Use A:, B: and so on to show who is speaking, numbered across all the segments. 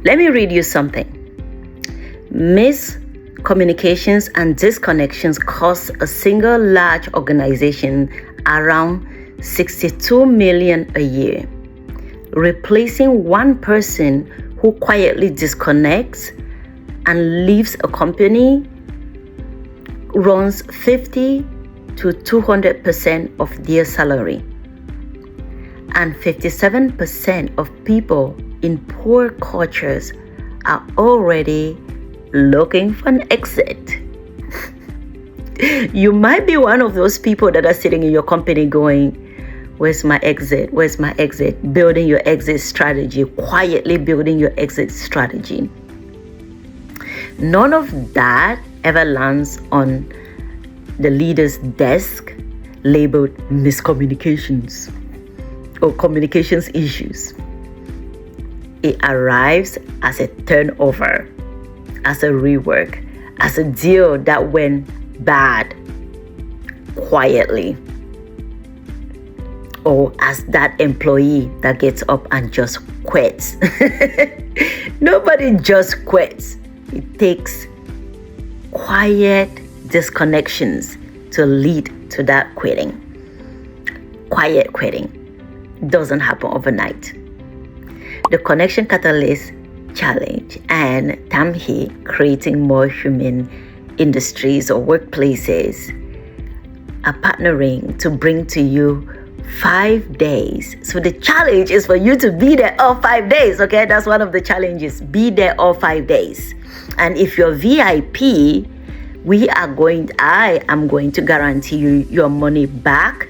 A: Let me read you something. Miscommunications and disconnections cost a single large organization around $62 million a year. Replacing one person who quietly disconnects and leaves a company runs 50 to 200% of their salary. And 57% of people in poor cultures are already looking for an exit. You might be one of those people that are sitting in your company going, where's my exit? Where's my exit? Building your exit strategy, quietly building your exit strategy. None of that ever lands on the leader's desk labeled miscommunications or communications issues. It arrives as a turnover, as a rework, as a deal that went bad quietly, or as that employee that gets up and just quits. Nobody just quits. It takes quiet disconnections to lead to that quitting. Quiet quitting doesn't happen overnight. The Connection Catalyst Challenge and Tamhi, creating more human industries or workplaces, are partnering to bring to you 5 days. So the challenge is for you to be there all 5 days, okay? That's one of the challenges. Be there all 5 days. And if you're VIP, I am going to guarantee you your money back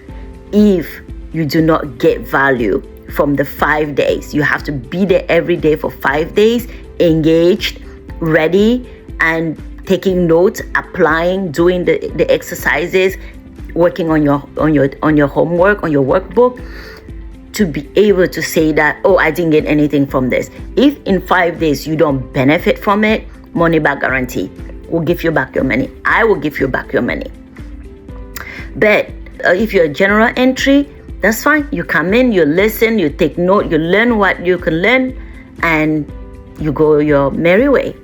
A: if you do not get value from the 5 days. You have to be there every day for 5 days, engaged, ready, and taking notes, applying, doing the exercises, working on your homework, on your workbook, to be able to say that, oh, I didn't get anything from this. If in 5 days you don't benefit from it, money back guarantee. We'll give you back your money. I will give you back your money. But if you're a general entry, that's fine. You come in, you listen, you take note, you learn what you can learn, and you go your merry way,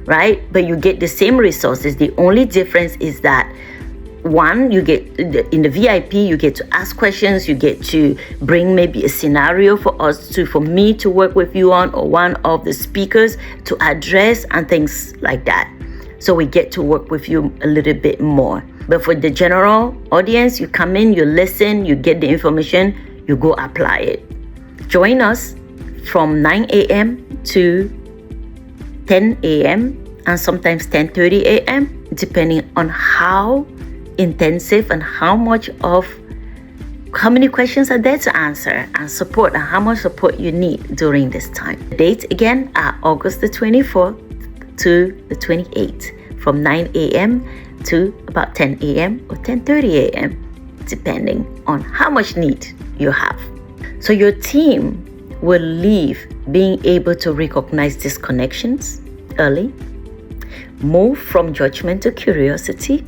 A: right? But you get the same resources. The only difference is that one, you get in the VIP, you get to ask questions, you get to bring maybe a scenario for me to work with you on, or one of the speakers to address, and things like that. So we get to work with you a little bit more. But for the general audience, you come in, you listen, you get the information, you go apply it. Join us from 9 a.m. to 10 a.m. and sometimes 10:30 a.m. depending on how intensive and how many questions are there to answer and support, and how much support you need during this time. The dates again are August the 24th to the 28th from 9 a.m. to about 10 a.m. or 10:30 a.m. depending on how much need you have. So your team will leave being able to recognize disconnections early, move from judgment to curiosity,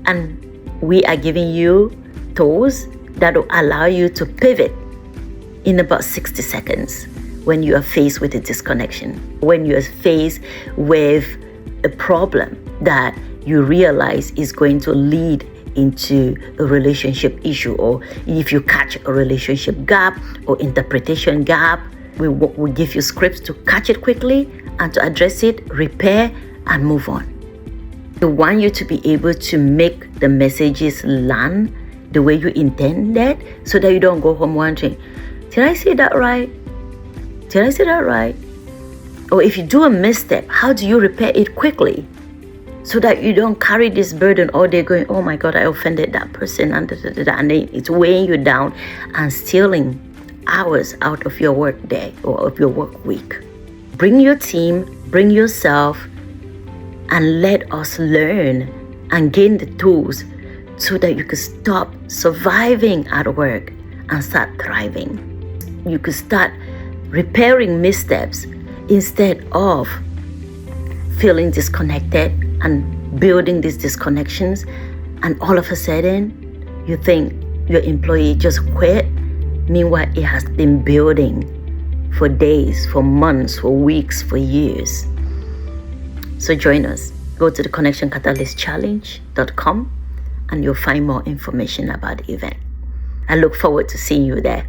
A: and we are giving you tools that will allow you to pivot in about 60 seconds when you are faced with a disconnection, when you are faced with a problem that you realize is going to lead into a relationship issue, or if you catch a relationship gap or interpretation gap, we give you scripts to catch it quickly and to address it, repair, and move on. We want you to be able to make the messages land the way you intended, so that you don't go home wondering, did I say that right? Did I say that right? Or if you do a misstep, how do you repair it quickly, so that you don't carry this burden all day going, oh my God, I offended that person, and and then it's weighing you down and stealing hours out of your work day or of your work week. Bring your team, bring yourself, and let us learn and gain the tools so that you can stop surviving at work and start thriving. You could start repairing missteps instead of feeling disconnected and building these disconnections, and all of a sudden you think your employee just quit. Meanwhile, it has been building for days, for months, for weeks, for years. So join us. Go to the connectioncatalyst.challenge.com and you'll find more information about the event. I look forward to seeing you there.